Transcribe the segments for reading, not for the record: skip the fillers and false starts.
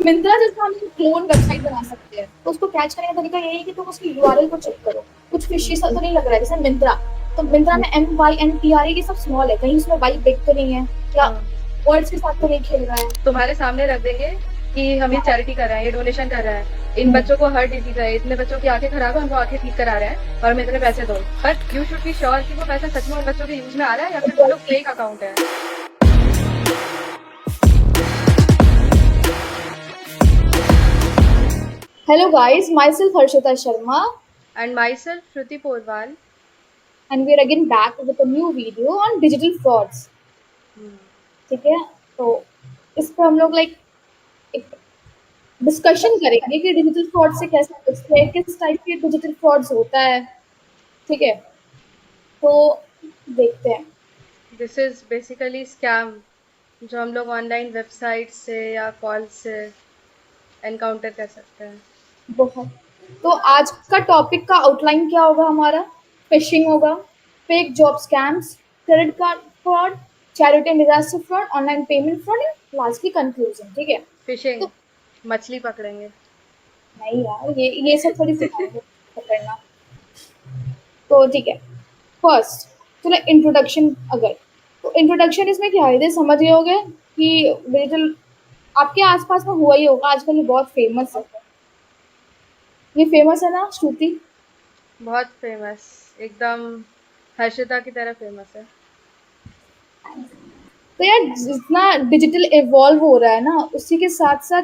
मिंत्रा जैसा हम clone website बना सकते हैं, तो उसको कैच करने का तरीका यही है कि तुम उसकी यूआरएल को चेक करो। कुछ फिशी सा तो नहीं लग रहा है, जैसे मिंत्रा, तो मिंत्रा में MYNTRA ये सब स्मॉल है, कहीं उसमें वाई बिग तो नहीं है, या हाँ, वर्ड्स के साथ तो नहीं खेल रहा है। तुम्हारे सामने रख देंगे कि हम ये चैरिटी कर रहे हैं, ये डोनेशन कर रहे हैं, इन बच्चों को हर डिजीज है, इतने बच्चों की आंखें खराब है, उनको आंखें ठीक करा रहे हैं और हमें इतने पैसे दो। But you should be sure कि वो पैसा सच में उन बच्चों के यूज में आ रहा है या फिर वो लोग फेक अकाउंट है। Hello guys, myself Harshita Sharma, and my self Shruti Porwal. and we're again back with a new video on digital frauds। ठीक है, तो इस पर हम लोग एक डिस्कशन करेंगे कि डिजिटल फ्रॉड से कैसे बचते हैं, किस टाइप के डिजिटल फ्रॉड्स होता है। ठीक है, तो देखते हैं। दिस इज बेसिकली स्कैम जो हम लोग ऑनलाइन वेबसाइट से या कॉल से एनकाउंटर कर सकते हैं। बहुत, तो आज का टॉपिक का आउटलाइन क्या होगा हमारा? फिशिंग होगा, fake job scams, credit card fraud, charity and disaster fraud, online payment fraud and lastly conclusion. ठीक है, फिशिंग, तो मछली पकड़ेंगे। नहीं यार, ये सब थोड़ी सिखाएंगे पकड़ना। तो ठीक है, फर्स्ट चलो इंट्रोडक्शन। अगर तो इंट्रोडक्शन इसमें क्या है, ये समझ गए होगे कि डिजिटल आपके आसपास में हुआ ही होगा, आजकल ये बहुत फेमस है। ये फेमस है ना श्रुति? बहुत फेमस, एकदम हर्षिता की तरह फेमस है। तो यार जितना डिजिटल इवॉल्व हो रहा है ना, उसी के साथ साथ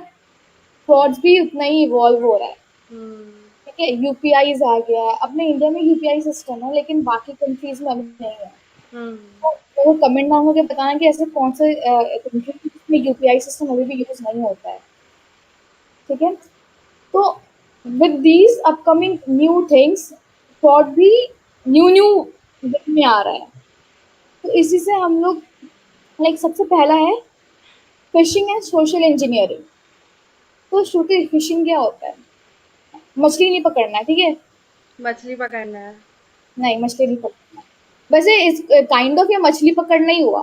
फ्रॉड्स भी उतना ही इवॉल्व हो रहा है। हम्म। ठीक है, यूपीआई आ गया है, अपने इंडिया में यूपीआई सिस्टम है लेकिन बाकी कंट्रीज में अभी नहीं है। हम्म। तो वो कमेंट डाउन करके बताना कि ऐसे कौन से कंट्री में यूपीआई सिस्टम अभी भी यूज नहीं होता है। ठीक है, तो with these upcoming new things, fraud भी न्यू न्यू में आ रहा है। तो इसी से हम लोग सबसे पहला है फिशिंग एंड सोशल इंजीनियरिंग। तो श्रुति, फिशिंग क्या होता है? मछली नहीं पकड़ना है, ठीक है? मछली पकड़ना है। नहीं, मछली नहीं पकड़ना है। वैसे इस काइंड ऑफ ये मछली पकड़ना ही हुआ।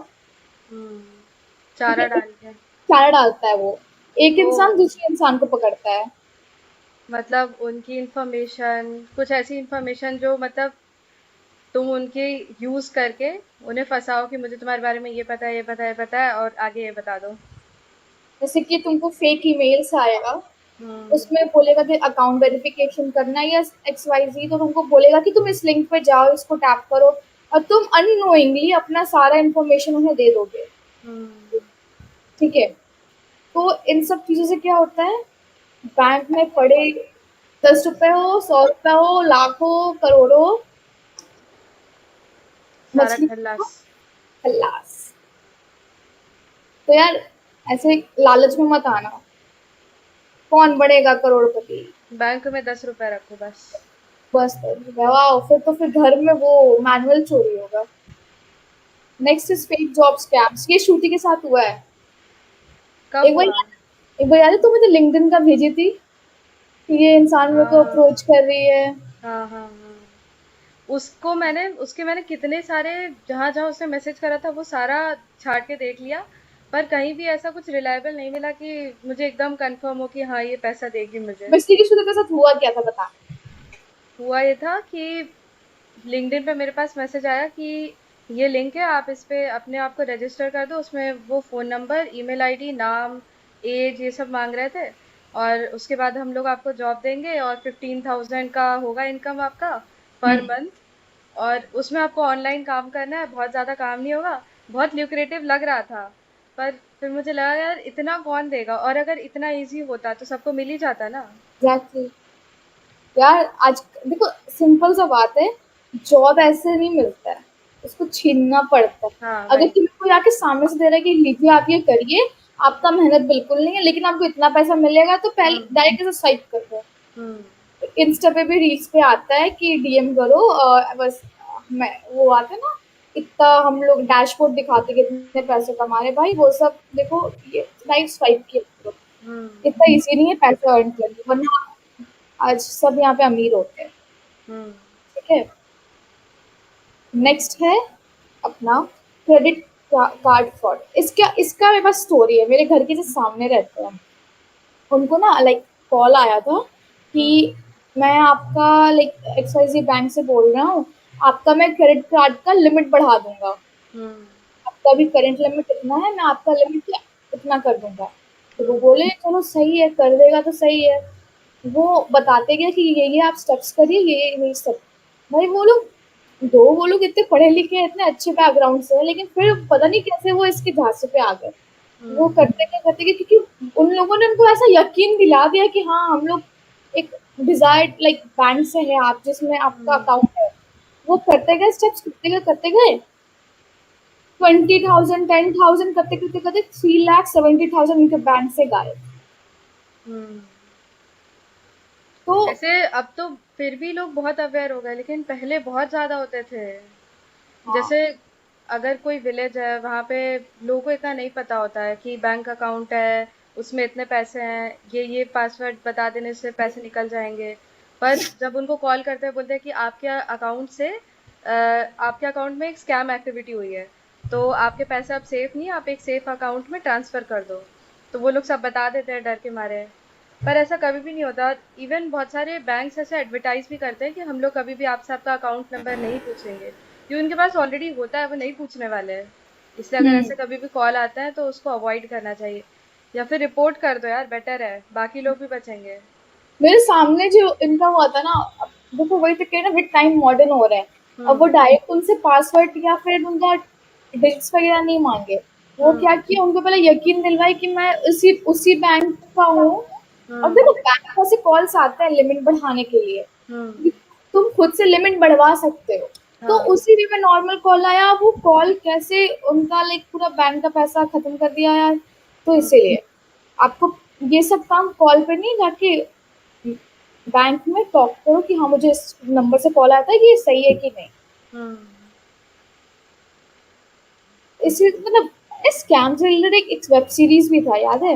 हम्म। ठीक चारा है, एक डाल के। चारा डालता है वो, एक ओ, इंसान दूसरे इंसान को पकड़ता है। मतलब उनकी इंफॉर्मेशन, कुछ ऐसी इंफॉर्मेशन जो मतलब तुम उनके यूज करके उन्हें फंसाओ कि मुझे तुम्हारे बारे में ये पता है, ये पता है, ये पता है और आगे ये बता दो। जैसे कि तुमको फेक ईमेल्स आएगा, हम्म। उसमें बोलेगा कि अकाउंट वेरिफिकेशन करना है या XYZ, तो तुमको बोलेगा कि तुम इस लिंक पे जाओ, इसको टैप करो, और तुम अननोइंगली अपना सारा इंफॉर्मेशन उन्हें दे दोगे। हम्म। ठीक है, तो इन सब चीजों से क्या होता है, बैंक में पड़े 10 रुपए हो, 100 रुपए हो, लाखों करोड़ों, सारा मछली को खल्लास। खल्लास। तो यार ऐसे लालच में मत आना, कौन बनेगा करोड़पति? बैंक में 10 रुपए रखो बस। बस वाह, फिर घर में वो मैनुअल चोरी होगा। Next is fake job scams, ये श्रुति के साथ हुआ है। कब एक बार हुआ? एक बार याद है, तुम मुझे लिंक्डइन का भेजी थी कि ये इंसान मेरे को हाँ, अप्रोच कर रही है। हाँ, हाँ, हाँ। उसके मैंने कितने सारे, जहाँ जहाँ उसने मैसेज करा था वो सारा छाट के देख लिया, पर कहीं भी ऐसा कुछ रिलायबल नहीं मिला कि मुझे एकदम कंफर्म हो कि हाँ ये पैसा देगी मुझे। बस की श्रुति के साथ हुआ क्या था बता। हुआ ये था कि लिंक्डइन पे मेरे पास मैसेज आया कि ये लिंक है, आप इस पे अपने आप को रजिस्टर कर दो। उसमें वो फ़ोन नंबर, ईमेल आईडी, नाम, एज ये सब मांग रहे थे, और उसके बाद हम लोग आपको जॉब देंगे और 15,000 का होगा इनकम आपका पर हम्म, मंथ। और उसमें आपको ऑनलाइन काम करना है, बहुत ज़्यादा काम नहीं होगा। बहुत ल्यूक्रेटिव लग रहा था, पर फिर मुझे लगा यार इतना कौन देगा, और अगर इतना इजी होता तो सबको मिल ही जाता ना। एग्जैक्टली। यार आज देखो, सिंपल सा बात है, जॉब ऐसे नहीं मिलता है, उसको छीनना पड़ता है। हाँ अगर वही। तुम्हें कोई आके सामने से दे रहा है कि लीजिए आप ये करिए, आपका मेहनत बिल्कुल नहीं है लेकिन आपको इतना पैसा मिलेगा, तो पहले हम्म। डायरेक्ट ऐसे स्वाइप कर दो। हम्म। इंस्टा पे भी रील्स पे आता है कि डीएम करो, बस मैं वो आता है ना, इतना हम लोग डैशबोर्ड दिखाते कि इतने पैसे कमा रहे, भाई वो सब देखो, ये लाइक स्वाइप किया करो। हम्म। इतना इजी नहीं है पैसा अर्न करना, वरना आज सब यहाँ पे अमीर होते हैं। हम्म। ठीक है, नेक्स्ट है अपना क्रेडिट कार्ड फ्रॉड। इसका इसका मेरे पास स्टोरी है, मेरे घर के जो सामने रहते हैं। उनको ना लाइक कॉल आया था कि हम्म मैं आपका लाइक एक्सवाईजी बैंक से बोल रहा हूँ, आपका मैं क्रेडिट कार्ड का लिमिट बढ़ा दूंगा, हम्म आपका भी करंट लिमिट इतना है, मैं आपका लिमिट इतना कर दूंगा। तो वो हम्म बोले चलो सही है, कर देगा तो सही है। वो बताते गए कि ये आप स्टेप्स करिए, ये स्टेप। भाई वो लोग इतने पढ़े लिखे हैं, इतने अच्छे बैकग्राउंड से हैं, लेकिन फिर पता नहीं कैसे वो इसके झांसे पे आ गए। वो हम्म करते गए क्योंकि उन लोगों ने उनको ऐसा यकीन दिला दिया कि हाँ हम लोग एक डिजायर्ड लाइक बैंक से है आप, जिसमें आपका हम्म अकाउंट है। वो स्टेप्स करते गए 20,000 10,000 करते करते करते 3,70,000 उनके बैंक से गायब। हम्म। तो ऐसे अब तो फिर भी लोग बहुत अवेयर हो गए, लेकिन पहले बहुत ज़्यादा होते थे। हाँ। जैसे अगर कोई विलेज है, वहाँ पे लोगों को इतना नहीं पता होता है कि बैंक अकाउंट है, उसमें इतने पैसे हैं, ये पासवर्ड बता देने से पैसे निकल जाएंगे। पर जब उनको कॉल करते हैं, बोलते हैं कि आपके अकाउंट से आपके अकाउंट में एक स्कैम एक्टिविटी हुई है, तो आपके पैसे अब सेफ नहीं, आप एक सेफ अकाउंट में ट्रांसफ़र कर दो। तो वो लोग सब बता देते हैं डर के मारे। पर ऐसा कभी भी नहीं होता। इवन बहुत सारे बैंक्स ऐसे एडवर्टाइज भी करते हैं कि हम लोग कभी भी आपसे आपका अकाउंट नंबर नहीं पूछेंगे, जो उनके पास ऑलरेडी होता है वो नहीं पूछने वाले हैं। इसलिए अगर हम्म। ऐसे कभी भी कॉल आता है तो उसको अवॉइड करना चाहिए, या फिर रिपोर्ट कर दो यार, बेटर है, बाकी लोग भी बचेंगे। मेरे सामने जो इनका हुआ था ना, अब देखो वही तो कह ना विद टाइम मॉडर्न हो रहे हैं। अब वो हम्म डायरेक्ट उनसे पासवर्ड या फिर उनका डिजिट्स वगैरह नहीं मांगे। वो हम्म क्या किया, उनको पहले यकीन दिलवाए कि मैं उसी उसी बैंक का हूँ। और हम्म देखो बैंक से कॉल्स आते हैं लिमिट बढ़ाने के लिए, हम्म। तुम खुद से लिमिट बढ़वा सकते हो। तो हाँ। उसी वे में नॉर्मल कॉल आया, वो कॉल कैसे उनका लाइक पूरा बैंक का पैसा खत्म कर दिया यार। तो हम्म इसीलिए आपको ये सब काम कॉल पे नहीं जाके बैंक में टॉक करो कि हाँ मुझे इस नंबर से कॉल आता है कि ये सही है कि नहीं। हम्म। इसी मतलब इस स्कैम से रिलेटेड एक वेब सीरीज भी था, याद है?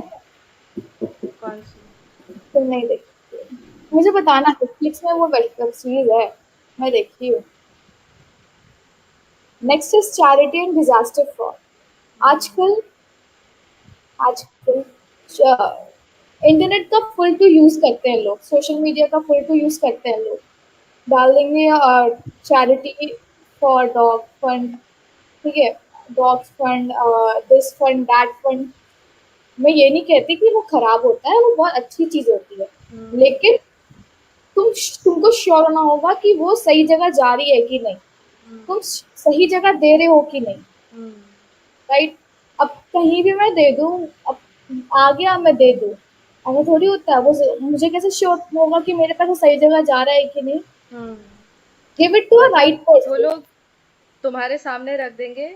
कौन सी? तुम नहीं देखी? मुझे बताना, नेटफ्लिक्स में वो वेब सीरीज है, मैं देखी हूँ। Next is charity and disaster fraud. आजकल आजकल इंटरनेट का फुल टू यूज करते हैं लोग, सोशल मीडिया का फुल टू यूज करते हैं लोग। डाल देंगे चैरिटी फॉर डॉग फंड, ठीक है, dogs fund, this fund that fund. मैं ये नहीं कहती कि वो खराब होता है, वो बहुत अच्छी चीज होती है, हम्म लेकिन तुमको श्योर होना होगा कि वो सही जगह जा रही है कि नहीं, हम्म तुम सही जगह दे रहे हो कि नहीं। हम्म राइट। अब कहीं भी मैं दे दूं, अब आ गया मैं दे दूं, ऐसा थोड़ी होता है। वो मुझे कैसे श्योर होगा कि मेरे पैसा सही जगह जा रहा है कि नहीं। हम्म। गिव इट टू अ और राइट वो पर्सन। लोग तुम्हारे सामने रख देंगे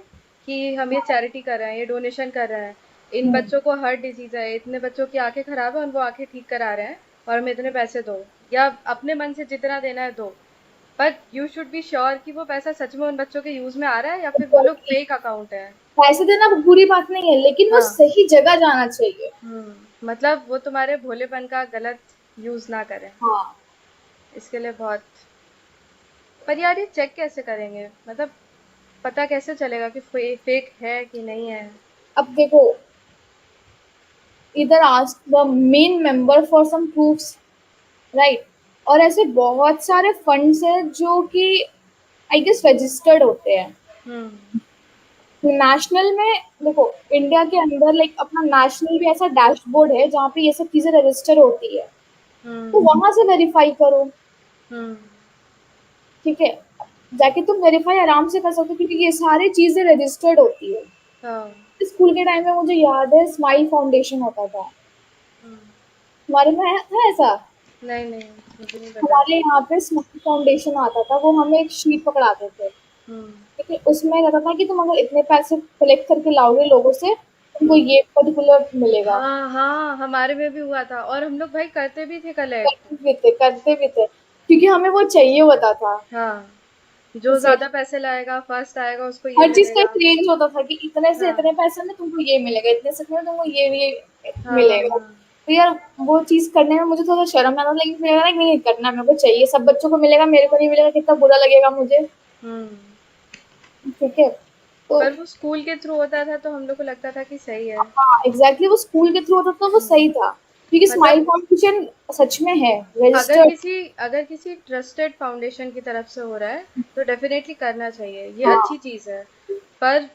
कि हम ये चैरिटी कर रहे हैं, ये डोनेशन कर रहे हैं, इन हम्म। बच्चों को हार्ट डिजीज है, इतने बच्चों की आंखें खराब है, उनको आंखें ठीक करा रहे हैं, और हमें इतने पैसे दो, या अपने मन से जितना देना है दो। But you should be sure कि वो पैसा सच में उन बच्चों के यूज में आ रहा है, या फिर वो लोग फेक अकाउंट है। पैसे देना बुरी बात नहीं है, लेकिन वो हाँ। सही जगह जाना चाहिए। मतलब वो तुम्हारे भोलेपन का गलत यूज ना करें। हाँ। इसके लिए बहुत। पर यार ये चेक कैसे करेंगे, मतलब पता कैसे चलेगा कि फेक है कि नहीं है? अब देखो, इधर ask the main member for some proofs, right. और ऐसे बहुत सारे फंड्स हैं जो कि आई गेस रजिस्टर्ड होते हैं हम्म नेशनल में। देखो, इंडिया के अंदर लाइक अपना नेशनल भी ऐसा डैशबोर्ड है जहाँ पे ये सब चीजें रजिस्टर होती है, तो हम्म वहां से वेरीफाई करो। हम्म। ठीक है, जाके तुम वेरीफाई आराम से कर सकते हो क्योंकि ये सारी चीजें रजिस्टर्ड होती है। हाँ। स्कूल के टाइम में मुझे याद है स्माइल फाउंडेशन होता था, हम्म। हमारे में था ऐसा। नहीं नहीं, मुझे नहीं पता। हमारे यहाँ पे स्माइल फाउंडेशन आता था, वो हमें एक शीट पकड़ाते थे। हम्म। ठीक है, उसमें रहता था कि तुम अगर इतने पैसे कलेक्ट करके लाओगे लोगों से, तुमको हम्म। ये पर्टिकुलर मिलेगा। हाँ हाँ, हमारे में भी हुआ था, और हम लोग भाई करते भी थे कलेक्ट। करते भी थे क्योंकि हमें वो चाहिए होता था। हाँ, जो इसे ज्यादा पैसे लाएगा, फर्स्ट आएगा, उसको ये हर चीज का मिलेगा। एक रेंज होता था कि इतने से हाँ इतने पैसे में तुमको ये मिलेगा, इतने से इतने में तुमको ये हाँ हाँ मिलेगा। हाँ। तो यार वो चीज करने में मुझे थोड़ा शर्म आता था, लेकिन फिर लगा नहीं करना, मेरे को चाहिए, सब बच्चों को मिलेगा मेरे को नहीं मिलेगा, कितना बुरा लगेगा मुझे। हम्म। ठीक है। तो पर वो स्कूल के थ्रू होता था तो हम लोग को लगता था कि सही है। हाँ एग्जैक्टली, वो स्कूल के थ्रू होता था, वो हम्म सही था। क्योंकि मतलब स्माइल फाउंडेशन सच में है अगर रजिस्टर्ड। किसी अगर किसी ट्रस्टेड फाउंडेशन की तरफ से हो रहा है तो डेफिनेटली करना चाहिए, ये हाँ, अच्छी चीज़ है। पर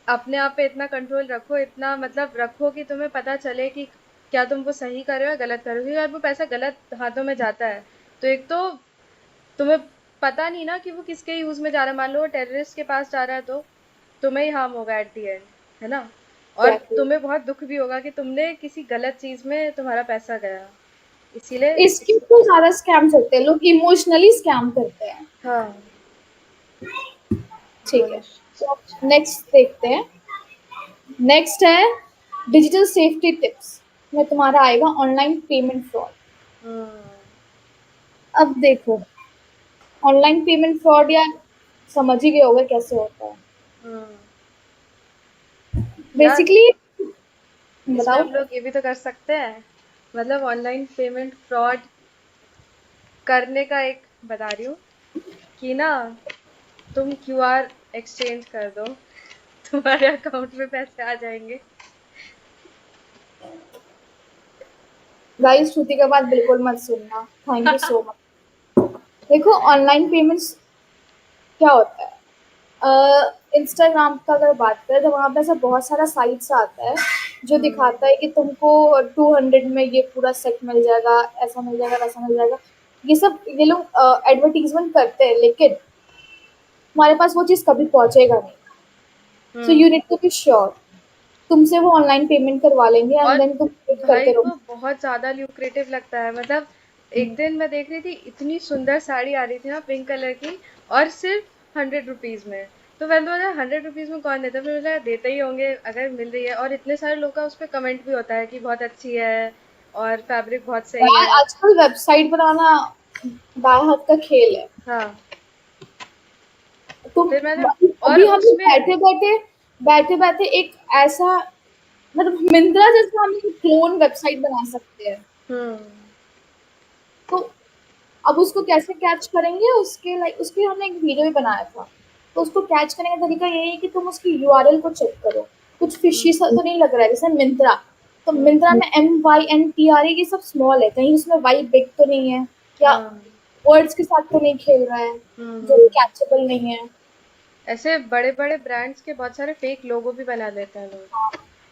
अपने आप पे इतना कंट्रोल रखो, इतना मतलब रखो कि तुम्हें पता चले कि क्या तुम वो सही कर रहे हो या गलत कर रहे हो, क्योंकि अगर वो पैसा गलत हाथों में जाता है तो एक तो तुम्हें पता नहीं ना कि वो किसके यूज में जा रहा है। मान लो वो टेररिस्ट के पास जा रहा है तो तुम्हें ही हार्म होगा एट द एंड, है ना। और एग्जैक्टली। तुम्हें बहुत दुख भी होगा कि तुमने किसी गलत चीज में तुम्हारा पैसा गया, इसीलिए इसके तो ज्यादा स्कैम्स होते हैं, लोग इमोशनली स्कैम करते हैं। हाँ। ठीक है, बोलो। तो नेक्स्ट देखते हैं। नेक्स्ट है डिजिटल सेफ्टी टिप्स में तुम्हारा आएगा ऑनलाइन पेमेंट फ्रॉड। हम्म। अब देखो, ऑनलाइन पेमेंट फ्रॉड या समझ ही गए होगे कैसे होता है। हम्म। यार, बेसिकली इसमें बताओ। हम लोग ये भी तो कर सकते हैं, मतलब ऑनलाइन पेमेंट फ्रॉड करने का एक बता रही हूँ कि ना, तुम क्यूआर एक्सचेंज कर दो, तुम्हारे अकाउंट में पैसे आ जाएंगे। गाइस श्रुति का बात बिल्कुल मत सुनना, थैंक यू सो मच। देखो ऑनलाइन पेमेंट्स क्या होता है, इंस्टाग्राम का अगर बात करें तो वहाँ पे ऐसा बहुत सारा साइट्स आता है जो हम्म। दिखाता है कि तुमको 200 में ये पूरा सेट मिल जाएगा, ऐसा मिल जाएगा, वैसा मिल जाएगा। ये सब ये लोग एडवर्टीजमेंट करते हैं, लेकिन तुम्हारे पास वो चीज़ कभी पहुंचेगा नहीं। So hmm. You need to be sure. तुमसे वो ऑनलाइन पेमेंट करवा लेंगे एंड और देन तुम वेट करते भाई रहो। वो बहुत ज्यादा ल्यूक्रेटिव लगता है, मतलब एक दिन मैं देख रही थी, इतनी सुंदर साड़ी आ रही थी ना पिंक कलर की, और सिर्फ 100 रुपीज में। तो मैंने बोला 100 रुपीज में कौन देता है, फिर मुझे देते ही होंगे अगर मिल रही है, और इतने सारे लोग का उस पर कमेंट भी होता है कि बहुत अच्छी है और फैब्रिक बहुत सही यार है। आजकल वेबसाइट बनाना बाएं हाथ का खेल है। हाँ। तुम फिर मैंने, और अभी हम लोग उसमें बैठे बैठे एक ऐसा, मतलब मिंत्रा जैसा हम लोग क्लोन वेबसाइट बना सकते हैं। हम्म। तो अब उसको कैसे कैच करेंगे, उसके लाइक उसके हमने एक वीडियो भी बनाया था। तो उसको कैच करने का तरीका यही है कि तुम उसकी यूआरएल को चेक करो। कुछ फिशी हम्म। सा तो नहीं लग रहा है जैसे मिंत्रा। तो हम्म। मिंत्रा में MYNTRA ये सब स्मॉल है, कहीं उसमें वाई बिग तो नहीं है, या हाँ। वर्ड्स के साथ तो नहीं खेल रहा है जो हम्म। कैचेबल नहीं है। ऐसे बड़े बड़े ब्रांड्स के बहुत सारे फेक लोगो भी बना लेते हैं लोग,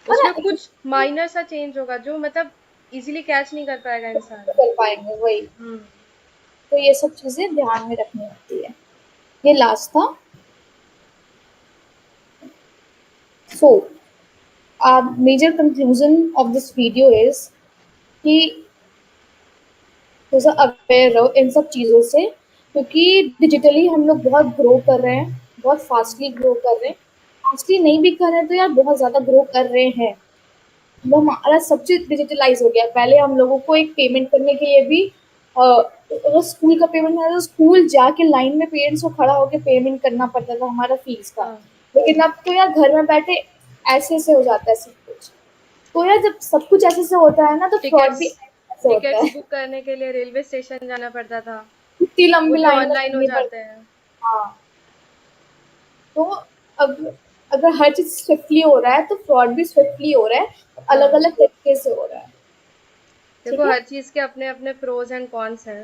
है ना, उसमें कुछ माइनर सा चेंज होगा जो मतलब इजीली कैच नहीं कर पाएगा इंसान। कर पाएंगे वही। हम्म। तो ये सब चीजें ध्यान में रखनी होती है। ये लास्ट था। So major conclusion of this video is कि थोड़ा अवेयर रहो इन सब चीज़ों से, क्योंकि डिजिटली हम लोग बहुत ग्रो कर रहे हैं, बहुत फास्टली ग्रो कर रहे हैं। फास्टली नहीं भी कर रहे हैं तो यार बहुत ज़्यादा ग्रो कर रहे हैं। वो हमारा सब चीज़ डिजिटलाइज हो गया। पहले हम लोगों को एक पेमेंट करने के लिए भी अगर स्कूल का पेमेंट है तो स्कूल जाके लाइन में पेरेंट्स को खड़ा होकर पेमेंट करना पड़ता था हमारा फीस का। हाँ। लेकिन अब तो यार घर में बैठे ऐसे से हो जाता है सब कुछ। तो यार जब सब कुछ ऐसे से होता है ना तो फ्रॉड टिकट्स भी ऐसे होता टिकट्स है। बुक करने के लिए रेलवे स्टेशन जाना पड़ता था, इतनी वो लंबी भी लाइन में ऑनलाइन हो लगनी जाते पड़ती। हैं। हाँ, तो अब अगर हर चीज स्विफ्टली हो रहा है तो फ्रॉड भी स्विफ्टली हो रहा है, अलग हाँ। अलग तरीके से हो रहा है। देखो ठीक है, हर चीज के अपने अपने प्रोज एंड कॉन्स हैं,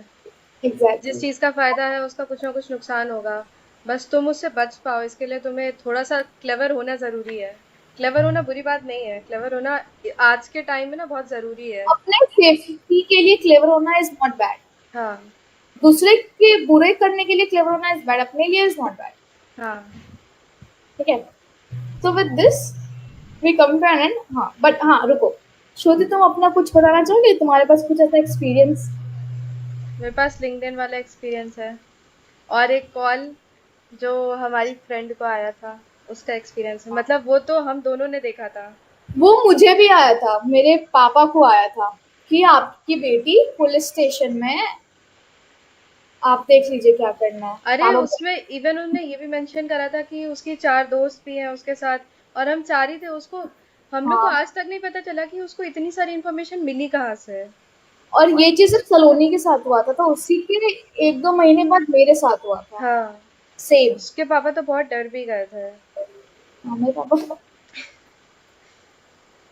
जिस एग्जैक्टली। चीज का फायदा है उसका कुछ ना कुछ नुकसान होगा। बस तुम उससे बच पाओ इसके लिए तुम्हें थोड़ा सा क्लेवर होना जरूरी है। क्लेवर होना बुरी बात नहीं है, क्लेवर होना आज के टाइम में ना बहुत जरूरी है। अपने सेफ्टी के लिए क्लेवर होना इज नॉट बैड। हाँ। दूसरे के बुरे करने के लिए क्लेवर होना इज बैड, अपने लिए इज नॉट बैड। हाँ। ठीक है, तो with this we come to an end. हाँ बट हाँ रुको, श्रुति तुम अपना कुछ बताना चाहोगे, तुम्हारे पास कुछ ऐसा एक्सपीरियंस? मेरे पास लिंक्डइन वाला एक्सपीरियंस है, और एक कॉल जो हमारी फ्रेंड को आया था उसका एक्सपीरियंस है, मतलब वो तो हम दोनों ने देखा था। वो मुझे भी आया था, मेरे पापा को आया था कि आपकी बेटी पुलिस स्टेशन में, आप देख लीजिए क्या करना है। अरे पापा उसमें इवन उन्होंने ये भी मेंशन करा था कि उसकी 4 दोस्त भी हैं उसके साथ, और हम 4 ही थे। उसको, हम लोग को हाँ, आज तक नहीं पता चला कि उसको इतनी सारी इन्फॉर्मेशन मिली कहाँ से। और ये चीज सिर्फ सलोनी के साथ हुआ था, तो उसी के 1-2 महीने बाद मेरे साथ हुआ था हाँ। सेम। उसके पापा तो बहुत डर भी गए थे। हाँ, मेरे पापा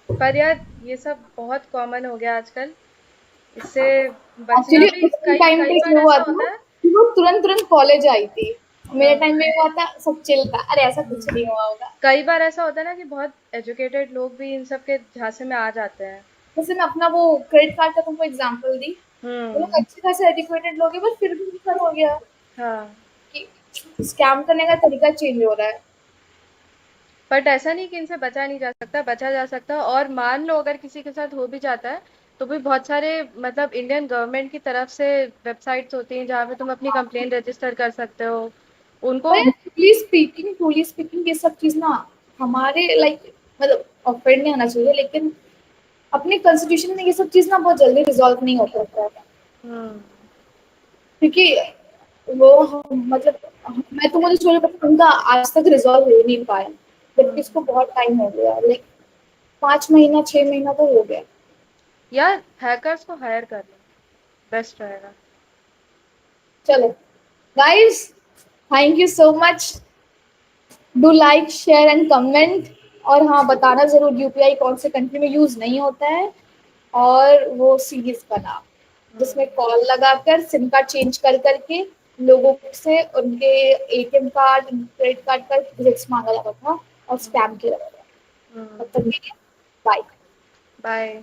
पर यार ये सब बहुत कॉमन हो गया आजकल, इससे बचना एक्चुअली भी उस कई टाइम कई पे बार ये हुआ ऐसा था होता है। कि वो तुरंत-तुरंत कॉलेज आई थी। मेरे हाँ। टाइम में हुआ था सब चिल था। अरे ऐसा कुछ नहीं हम्म। हुआ होगा। कई बार ऐसा होता है ना कि बहुत एजुकेटेड लोग भी इन सब के झांसे में आ जाते हैं। जैसे मैं अपना वो क्रेडिट कार्ड का तुमको एग्जांपल दी। वो लोग हम्म। अच्छे खासे एजुकेटेड लोग हैं बट फिर भी उनका हो गया हाँ। कि स्कैम करने का तरीका चेंज हो रहा है। बट ऐसा नहीं कि इनसे बचा नहीं जा सकता, बचा जा सकता है। और मान लो अगर किसी के साथ हो भी जाता है तो भी बहुत सारे मतलब इंडियन गवर्नमेंट की तरफ से वेबसाइट्स होती हैं जहाँ पे तुम अपनी कंप्लेन रजिस्टर कर सकते हो और उनको। यार पुलिस स्पीकिंग ये सब चीज ना हमारे लाइक मतलब ऑफेंड नहीं होना चाहिए लेकिन अपने कॉन्स्टिट्यूशन में ये सब चीज ना बहुत जल्दी रिजॉल्व नहीं हो पाता है हम्म। क्योंकि वो मतलब मैं तो मुझे छोड़ उनका आज तक रिजॉल्व हो नहीं पाया हम्म। जबकि इसको बहुत टाइम हो गया लाइक 5 महीना 6 महीना तो हो गया। यार हैकर्स को हायर कर लो, बेस्ट रहेगा। चलो guys thank you so much do like share and comment और हाँ बताना जरूर यूपीआई कौन से कंट्री में यूज नहीं होता है और वो सीरीज का नाम जिसमें हम्म। कॉल लगाकर सिम कार्ड चेंज कर करके लोगों से उनके एटीएम कार्ड क्रेडिट कार्ड का डिटेल्स मांगा जाता था और स्कैम किया जाता था। हम्म। तब तक के लिए बाय। बाय।